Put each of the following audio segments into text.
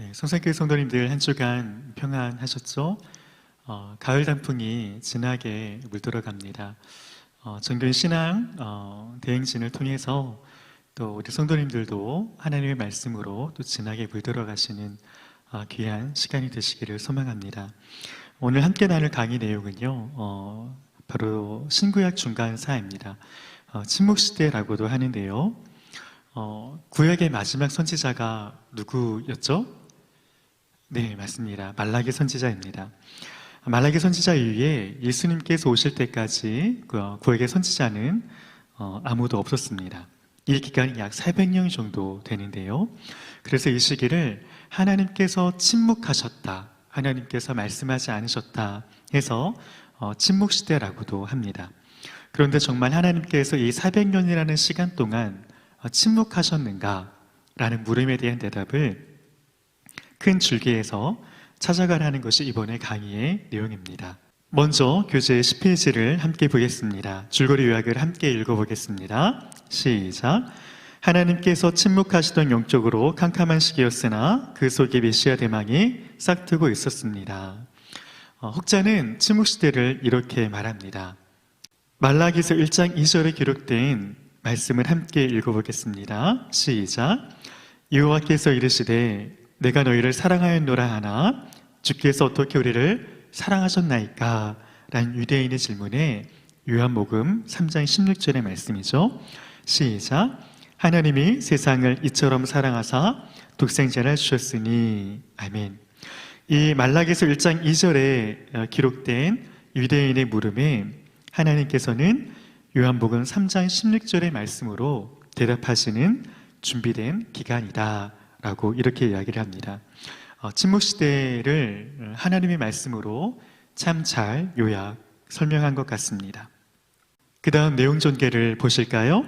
네, 성산교회 성도님들 한 주간 평안하셨죠? 가을 단풍이 진하게 물들어갑니다. 정교인 신앙 대행진을 통해서 또 우리 성도님들도 하나님의 말씀으로 또 진하게 물들어가시는 귀한 시간이 되시기를 소망합니다. 오늘 함께 나눌 강의 내용은요, 바로 신구약 중간사입니다. 침묵시대라고도 하는데요. 구약의 마지막 선지자가 누구였죠? 네, 맞습니다. 말라기 선지자입니다. 말라기 선지자 이후에 예수님께서 오실 때까지 구약의 선지자는 아무도 없었습니다. 이 기간이 약 400년 정도 되는데요. 그래서 이 시기를 하나님께서 침묵하셨다, 하나님께서 말씀하지 않으셨다 해서 침묵시대라고도 합니다. 그런데 정말 하나님께서 이 400년이라는 시간 동안 침묵하셨는가? 라는 물음에 대한 대답을 큰 줄기에서 찾아가라는 것이 이번의 강의의 내용입니다. 먼저 교재 10페이지를 함께 보겠습니다. 줄거리 요약을 함께 읽어보겠습니다. 시작. 하나님께서 침묵하시던 영적으로 캄캄한 시기였으나 그 속에 메시아 대망이 싹트고 있었습니다. 혹자는 침묵시대를 이렇게 말합니다. 말라기서 1장 2절에 기록된 말씀을 함께 읽어보겠습니다. 시작. 여호와께서 이르시되 내가 너희를 사랑하였노라 하나 주께서 어떻게 우리를 사랑하셨나이까? 라는 유대인의 질문에 요한복음 3장 16절의 말씀이죠. 시작. 하나님이 세상을 이처럼 사랑하사 독생자를 주셨으니. 아멘. 이 말라기서 1장 2절에 기록된 유대인의 물음에 하나님께서는 요한복음 3장 16절의 말씀으로 대답하시는 준비된 기간이다 라고 이렇게 이야기를 합니다. 침묵시대를 하나님의 말씀으로 참 잘 요약, 설명한 것 같습니다. 그 다음 내용 전개를 보실까요?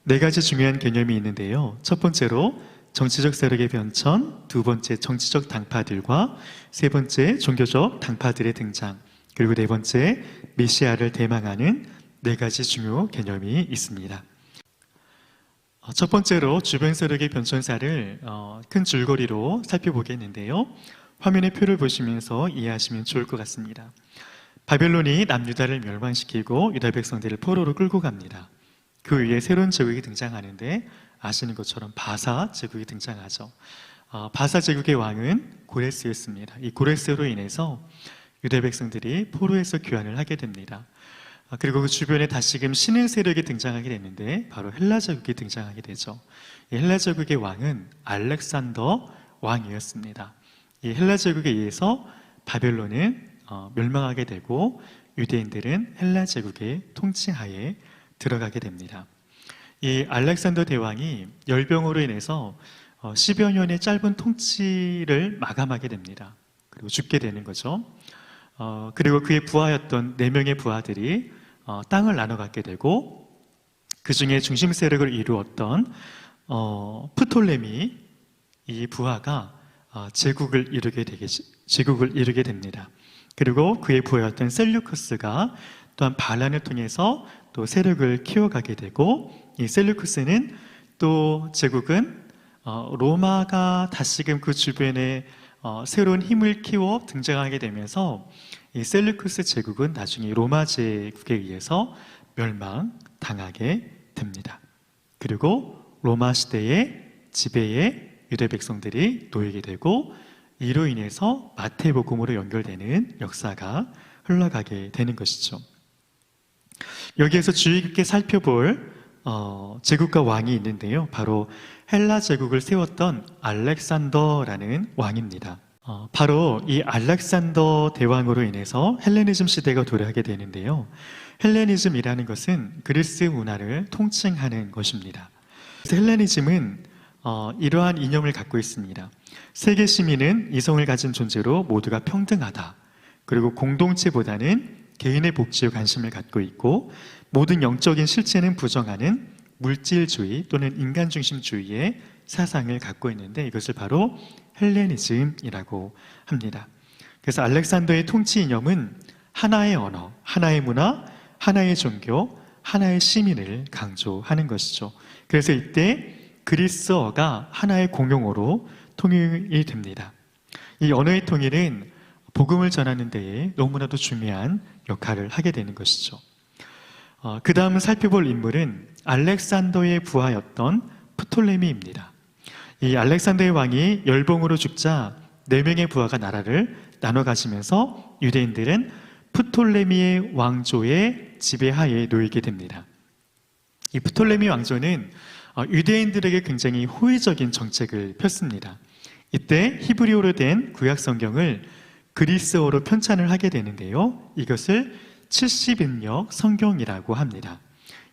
4가지 중요한 개념이 있는데요. 첫 번째로 정치적 세력의 변천, 두 번째 정치적 당파들과 세 번째 종교적 당파들의 등장, 그리고 네 번째 메시아를 대망하는 4가지 중요 개념이 있습니다. 첫 번째로 주변 세력의 변천사를 큰 줄거리로 살펴보겠는데요. 화면의 표를 보시면서 이해하시면 좋을 것 같습니다. 바벨론이 남유다를 멸망시키고 유다 백성들을 포로로 끌고 갑니다. 그 위에 새로운 제국이 등장하는데 아시는 것처럼 바사 제국이 등장하죠. 바사 제국의 왕은 고레스였습니다. 이 고레스로 인해서 유다 백성들이 포로에서 귀환을 하게 됩니다. 그리고 그 주변에 다시금 신흥 세력이 등장하게 됐는데 바로 헬라 제국이 등장하게 되죠. 이 헬라 제국의 왕은 알렉산더 왕이었습니다. 이 헬라 제국에 의해서 바벨론은 멸망하게 되고 유대인들은 헬라 제국의 통치하에 들어가게 됩니다. 이 알렉산더 대왕이 열병으로 인해서 10여 년의 짧은 통치를 마감하게 됩니다. 그리고 죽게 되는 거죠. 그리고 그의 부하였던 4명의 부하들이 땅을 나눠 갖게 되고 그 중에 중심 세력을 이루었던 프톨레미 이 부하가 제국을 이루게 됩니다. 그리고 그의 부하였던 셀류쿠스가 또한 반란을 통해서 또 세력을 키워가게 되고 이 셀류쿠스는 또 제국은 로마가 다시금 그 주변에 새로운 힘을 키워 등장하게 되면서 이 셀류쿠스 제국은 나중에 로마 제국에 의해서 멸망당하게 됩니다. 그리고 로마 시대의 지배에 유대 백성들이 놓이게 되고 이로 인해서 마태복음으로 연결되는 역사가 흘러가게 되는 것이죠. 여기에서 주의 깊게 살펴볼 제국과 왕이 있는데요. 바로 헬라 제국을 세웠던 알렉산더라는 왕입니다. 바로 이 알렉산더 대왕으로 인해서 헬레니즘 시대가 도래하게 되는데요. 헬레니즘이라는 것은 그리스 문화를 통칭하는 것입니다. 그래서 헬레니즘은 이러한 이념을 갖고 있습니다. 세계 시민은 이성을 가진 존재로 모두가 평등하다. 그리고 공동체보다는 개인의 복지에 관심을 갖고 있고 모든 영적인 실체는 부정하는 물질주의 또는 인간중심주의의 사상을 갖고 있는데 이것을 바로 헬레니즘이라고 합니다. 그래서 알렉산더의 통치 이념은 하나의 언어, 하나의 문화, 하나의 종교, 하나의 시민을 강조하는 것이죠. 그래서 이때 그리스어가 하나의 공용어로 통일이 됩니다. 이 언어의 통일은 복음을 전하는 데에 너무나도 중요한 역할을 하게 되는 것이죠. 그 다음 살펴볼 인물은 알렉산더의 부하였던 프톨레미입니다. 이 알렉산더의 왕이 열봉으로 죽자 4명의 부하가 나라를 나눠 가지면서 유대인들은 프톨레미의 왕조의 지배하에 놓이게 됩니다. 이 프톨레미 왕조는 유대인들에게 굉장히 호의적인 정책을 폈습니다. 이때 히브리어로 된 구약 성경을 그리스어로 편찬을 하게 되는데요. 이것을 70인역 성경이라고 합니다.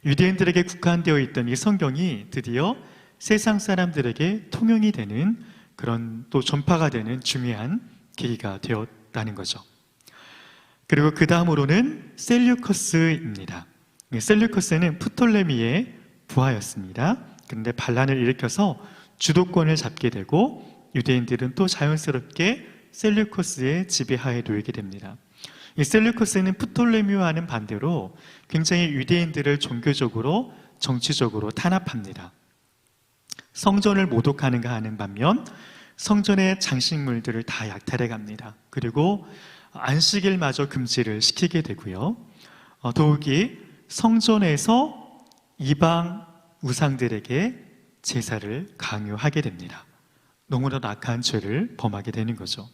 유대인들에게 국한되어 있던 이 성경이 드디어 세상 사람들에게 통용이 되는 그런 또 전파가 되는 중요한 계기가 되었다는 거죠. 그리고 그 다음으로는 셀류커스입니다. 셀류커스는 프톨레미의 부하였습니다. 그런데 반란을 일으켜서 주도권을 잡게 되고 유대인들은 또 자연스럽게 셀류커스의 지배하에 놓이게 됩니다. 이 셀류커스는 프톨레미와는 반대로 굉장히 유대인들을 종교적으로 정치적으로 탄압합니다. 성전을 모독하는가 하는 반면 성전의 장식물들을 다 약탈해 갑니다. 그리고 안식일마저 금지를 시키게 되고요. 더욱이 성전에서 이방 우상들에게 제사를 강요하게 됩니다. 너무나 악한 죄를 범하게 되는 거죠.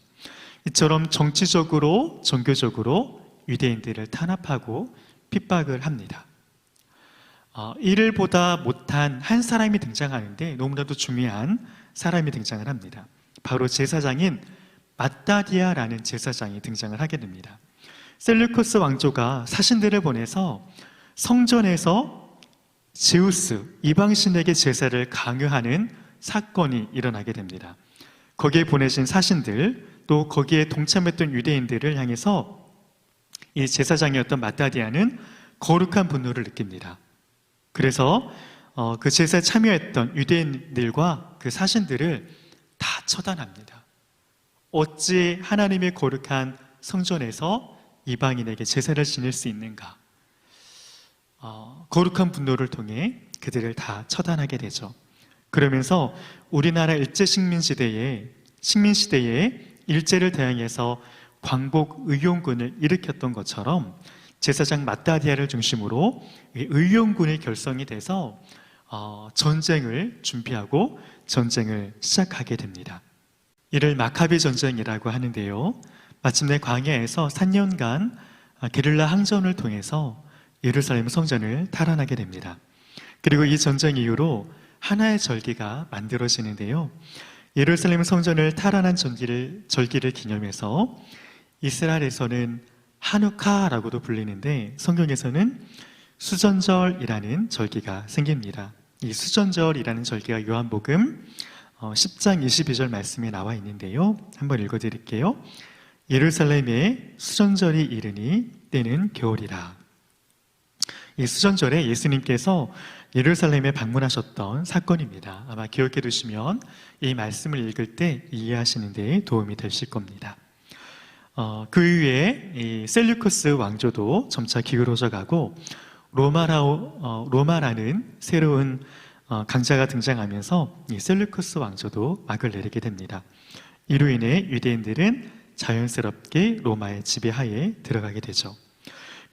이처럼 정치적으로 종교적으로 유대인들을 탄압하고 핍박을 합니다. 이를 보다 못한 한 사람이 등장하는데 너무나도 중요한 사람이 등장을 합니다. 바로 제사장인 마따디아라는 제사장이 등장을 하게 됩니다. 셀류커스 왕조가 사신들을 보내서 성전에서 제우스, 이방신에게 제사를 강요하는 사건이 일어나게 됩니다. 거기에 보내신 사신들, 또 거기에 동참했던 유대인들을 향해서 이 제사장이었던 마따디아는 거룩한 분노를 느낍니다. 그래서 그 제사에 참여했던 유대인들과 그 사신들을 다 처단합니다. 어찌 하나님의 거룩한 성전에서 이방인에게 제사를 지낼 수 있는가? 거룩한 분노를 통해 그들을 다 처단하게 되죠. 그러면서 우리나라 식민시대에 일제를 대항해서 광복 의용군을 일으켰던 것처럼 제사장 마따디아를 중심으로 의용군이 결성이 돼서 전쟁을 준비하고 전쟁을 시작하게 됩니다. 이를 마카비 전쟁이라고 하는데요. 마침내 광야에서 3년간 게릴라 항전을 통해서 예루살렘 성전을 탈환하게 됩니다. 그리고 이 전쟁 이후로 하나의 절기가 만들어지는데요. 예루살렘 성전을 탈환한 절기를 기념해서 이스라엘에서는 하누카라고도 불리는데 성경에서는 수전절이라는 절기가 생깁니다. 이 수전절이라는 절기가 요한복음 10장 22절 말씀에 나와 있는데요. 한번 읽어드릴게요. 예루살렘에 수전절이 이르니 때는 겨울이라. 이 수전절에 예수님께서 예루살렘에 방문하셨던 사건입니다. 아마 기억해 두시면 이 말씀을 읽을 때 이해하시는 데 도움이 되실 겁니다. 그 이후에 이 셀류커스 왕조도 점차 기울어져 가고 로마라는 새로운 강자가 등장하면서 이 셀류커스 왕조도 막을 내리게 됩니다. 이로 인해 유대인들은 자연스럽게 로마의 지배하에 들어가게 되죠.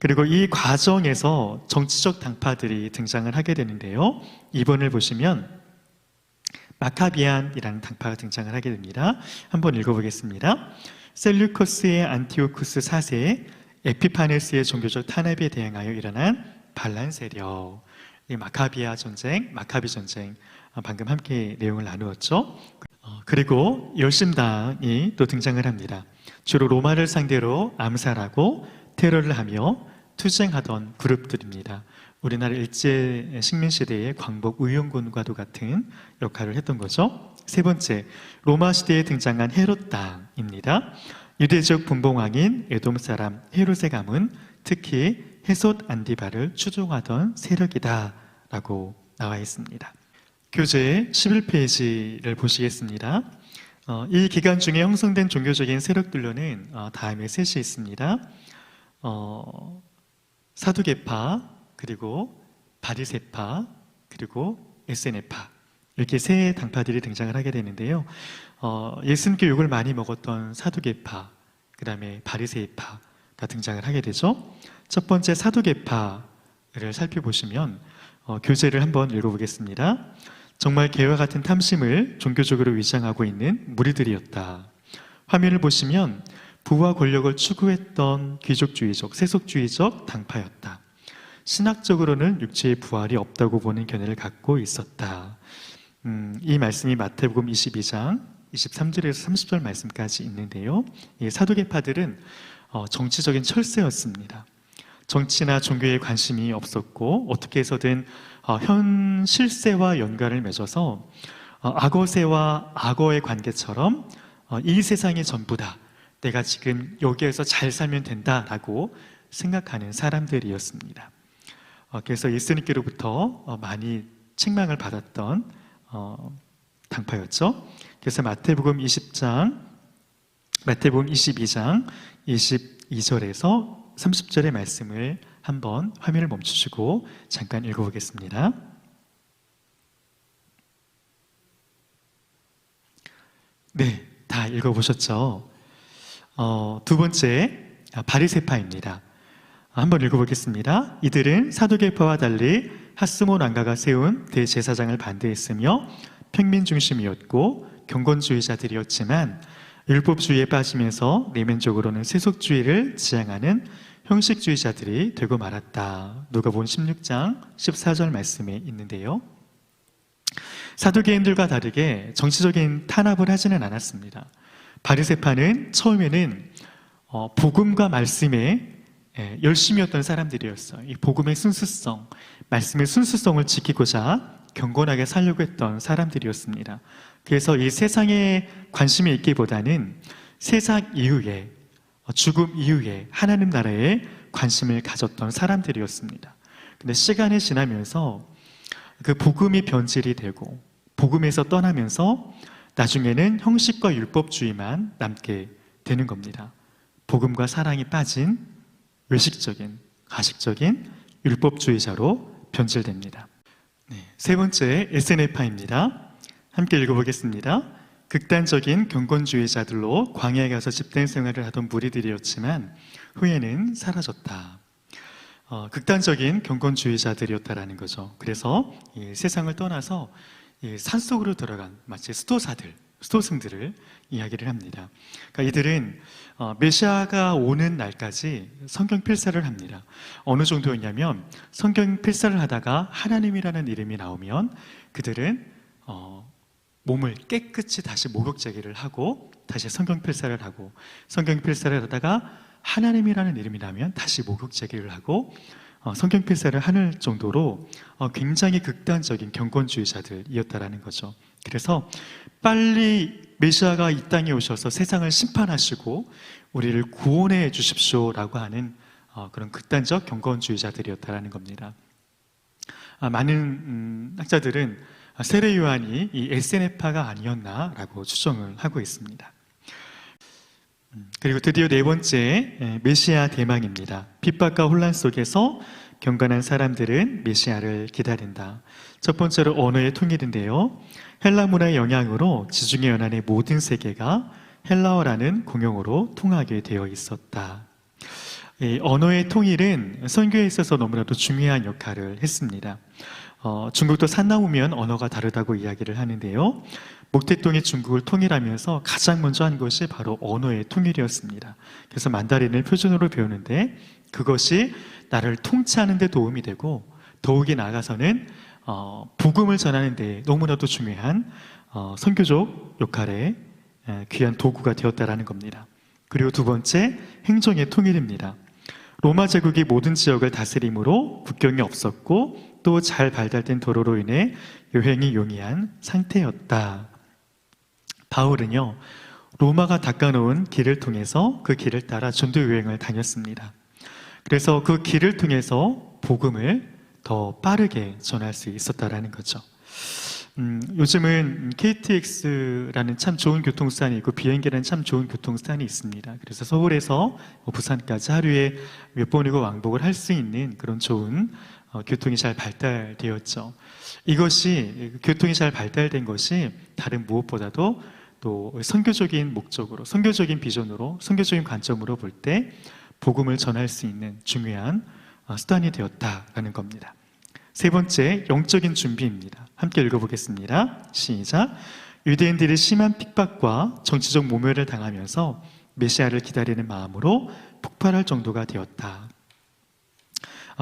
그리고 이 과정에서 정치적 당파들이 등장을 하게 되는데요. 2번을 보시면 마카비안이라는 당파가 등장을 하게 됩니다. 한번 읽어보겠습니다. 셀류커스의 안티오쿠스 4세 에피파네스의 종교적 탄압에 대항하여 일어난 반란 세력, 이 마카비 전쟁, 방금 함께 내용을 나누었죠. 그리고 열심당이 또 등장을 합니다. 주로 로마를 상대로 암살하고 테러를 하며 투쟁하던 그룹들입니다. 우리나라 일제 식민시대의 광복 의용군과도 같은 역할을 했던 거죠. 세 번째, 로마 시대에 등장한 헤롯당입니다. 유대적 분봉왕인 에돔 사람 헤롯의 가문, 특히 헤롯 안디바를 추종하던 세력이다 라고 나와 있습니다. 교재 11페이지를 보시겠습니다. 이 기간 중에 형성된 종교적인 세력들로는 다음에 셋이 있습니다. 사두개파, 그리고 바리새파, 그리고 에세네파, 이렇게 세 당파들이 등장을 하게 되는데요. 예수님께 욕을 많이 먹었던 사두개파, 그 다음에 바리새파가 등장을 하게 되죠. 첫 번째 사두개파를 살펴보시면 교재를 한번 읽어보겠습니다. 정말 개와 같은 탐심을 종교적으로 위장하고 있는 무리들이었다. 화면을 보시면 부와 권력을 추구했던 귀족주의적, 세속주의적 당파였다. 신학적으로는 육체의 부활이 없다고 보는 견해를 갖고 있었다. 이 말씀이 마태복음 22장 23절에서 30절 말씀까지 있는데요. 이 사두개파들은 정치적인 철새였습니다. 정치나 종교에 관심이 없었고 어떻게 해서든 현 실세와 연관을 맺어서 악어새와 악어의 관계처럼 이 세상이 전부다, 내가 지금 여기에서 잘 살면 된다라고 생각하는 사람들이었습니다. 그래서 예수님께로부터 많이 책망을 받았던 당파였죠. 그래서 마태복음 22장 22절에서 30절의 말씀을 한번 화면을 멈추시고 잠깐 읽어보겠습니다. 네, 다 읽어보셨죠? 두 번째, 바리새파입니다. 한번 읽어보겠습니다. 이들은 사두개파와 달리 핫스몬 왕가가 세운 대제사장을 반대했으며 평민 중심이었고 경건주의자들이었지만 율법주의에 빠지면서 내면적으로는 세속주의를 지향하는 형식주의자들이 되고 말았다. 누가복음 16장 14절 말씀에 있는데요. 사두개인들과 다르게 정치적인 탄압을 하지는 않았습니다. 바리새파는 처음에는 복음과 말씀에 열심이었던 사람들이었어요. 이 복음의 순수성, 말씀의 순수성을 지키고자 경건하게 살려고 했던 사람들이었습니다. 그래서 이 세상에 관심이 있기보다는 세상 이후에, 죽음 이후에 하나님 나라에 관심을 가졌던 사람들이었습니다. 근데 시간이 지나면서 그 복음이 변질이 되고 복음에서 떠나면서 나중에는 형식과 율법주의만 남게 되는 겁니다. 복음과 사랑이 빠진 외식적인, 가식적인 율법주의자로 변질됩니다. 세 번째, SNF파입니다. 함께 읽어보겠습니다. 극단적인 경건주의자들로 광야에 가서 집단 생활을 하던 무리들이었지만 후에는 사라졌다. 극단적인 경건주의자들이었다라는 거죠. 그래서 이 세상을 떠나서 이 산속으로 들어간 마치 스토승들을 이야기를 합니다. 그러니까 이들은 메시아가 오는 날까지 성경 필사를 합니다. 어느 정도였냐면 성경 필사를 하다가 하나님이라는 이름이 나오면 그들은 몸을 깨끗이 다시 목욕 제기를 하고 다시 성경 필사를 하고, 성경 필사를 하다가 하나님이라는 이름이 나면 다시 목욕 제기를 하고 성경 필사를 하는 정도로 굉장히 극단적인 경건주의자들이었다라는 거죠. 그래서 빨리 메시아가 이 땅에 오셔서 세상을 심판하시고 우리를 구원해 주십시오라고 하는 그런 극단적 경건주의자들이었다라는 겁니다. 많은 학자들은 세례 요한이 이 SNF파가 아니었나라고 추정을 하고 있습니다. 그리고 드디어 네 번째, 메시아 대망입니다. 핍박과 혼란 속에서 경건한 사람들은 메시아를 기다린다. 첫 번째로 언어의 통일인데요. 헬라 문화의 영향으로 지중해 연안의 모든 세계가 헬라어라는 공용어로 통하게 되어 있었다. 이 언어의 통일은 선교에 있어서 너무나도 중요한 역할을 했습니다. 중국도 산 넘으면 언어가 다르다고 이야기를 하는데요. 목태동이 중국을 통일하면서 가장 먼저 한 것이 바로 언어의 통일이었습니다. 그래서 만다린을 표준어로 배우는데 그것이 나를 통치하는 데 도움이 되고 더욱이 나아가서는 복음을 전하는 데 너무나도 중요한 선교적 역할에 귀한 도구가 되었다라는 겁니다. 그리고 두 번째, 행정의 통일입니다. 로마 제국이 모든 지역을 다스림으로 국경이 없었고 또 잘 발달된 도로로 인해 여행이 용이한 상태였다. 바울은요, 로마가 닦아놓은 길을 통해서 그 길을 따라 전도 여행을 다녔습니다. 그래서 그 길을 통해서 복음을 더 빠르게 전할 수 있었다라는 거죠. 요즘은 KTX라는 참 좋은 교통수단이 있고 비행기라는 참 좋은 교통수단이 있습니다. 그래서 서울에서 부산까지 하루에 몇 번이고 왕복을 할 수 있는 그런 좋은 교통이 잘 발달되었죠. 이것이 교통이 잘 발달된 것이 다른 무엇보다도 또 선교적인 목적으로, 선교적인 비전으로, 선교적인 관점으로 볼 때 복음을 전할 수 있는 중요한 수단이 되었다라는 겁니다. 세 번째, 영적인 준비입니다. 함께 읽어보겠습니다. 시작. 유대인들이 심한 핍박과 정치적 모멸을 당하면서 메시아를 기다리는 마음으로 폭발할 정도가 되었다.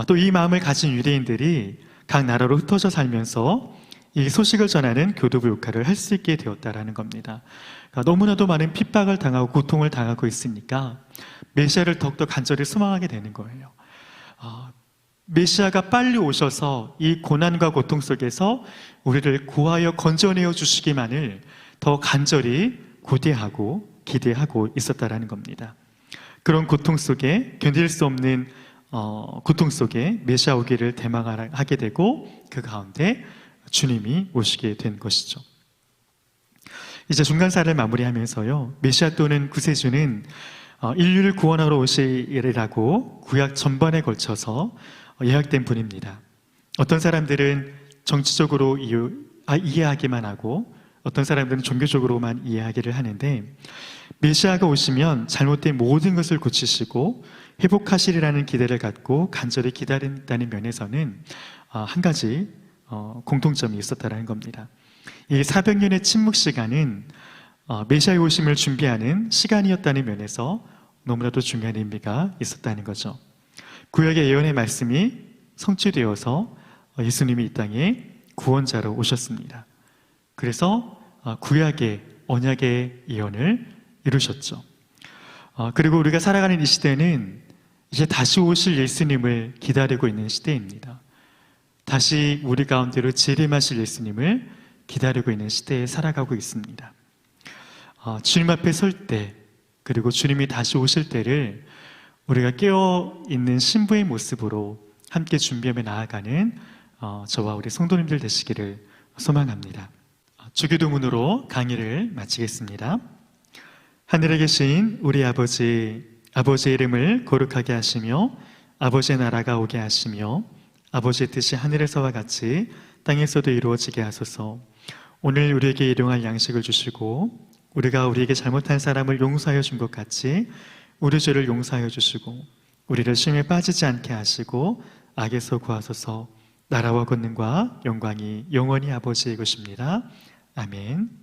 또 이 마음을 가진 유대인들이 각 나라로 흩어져 살면서 이 소식을 전하는 교두부 역할을 할 수 있게 되었다라는 겁니다. 그러니까 너무나도 많은 핍박을 당하고 고통을 당하고 있으니까 메시아를 더욱더 간절히 소망하게 되는 거예요. 메시아가 빨리 오셔서 이 고난과 고통 속에서 우리를 구하여 건져내어 주시기만을 더 간절히 고대하고 기대하고 있었다라는 겁니다. 그런 고통 속에 견딜 수 없는 고통 속에 메시아 오기를 대망하게 되고 그 가운데 주님이 오시게 된 것이죠. 이제 중간사를 마무리하면서요, 메시아 또는 구세주는 인류를 구원하러 오시리라고 구약 전반에 걸쳐서 예약된 분입니다. 어떤 사람들은 정치적으로 이해하기만 하고 어떤 사람들은 종교적으로만 이해하기를 하는데, 메시아가 오시면 잘못된 모든 것을 고치시고 회복하시리라는 기대를 갖고 간절히 기다린다는 면에서는 한 가지 공통점이 있었다는 겁니다. 이 400년의 침묵 시간은 메시아의 오심을 준비하는 시간이었다는 면에서 너무나도 중요한 의미가 있었다는 거죠. 구약의 예언의 말씀이 성취되어서 예수님이 이 땅에 구원자로 오셨습니다. 그래서 구약의 언약의 예언을 이루셨죠. 그리고 우리가 살아가는 이 시대는 이제 다시 오실 예수님을 기다리고 있는 시대입니다. 다시 우리 가운데로 재림하실 예수님을 기다리고 있는 시대에 살아가고 있습니다. 주님 앞에 설 때, 그리고 주님이 다시 오실 때를 우리가 깨어있는 신부의 모습으로 함께 준비하며 나아가는 저와 우리 성도님들 되시기를 소망합니다. 주기도문으로 강의를 마치겠습니다. 하늘에 계신 우리 아버지의 이름을 거룩하게 하시며 아버지의 나라가 오게 하시며 아버지의 뜻이 하늘에서와 같이 땅에서도 이루어지게 하소서. 오늘 우리에게 일용할 양식을 주시고 우리가 우리에게 잘못한 사람을 용서하여 준 것 같이 우리 죄를 용서하여 주시고 우리를 시험에 빠지지 않게 하시고 악에서 구하소서. 나라와 권능과 영광이 영원히 아버지의 것입니다. 아멘.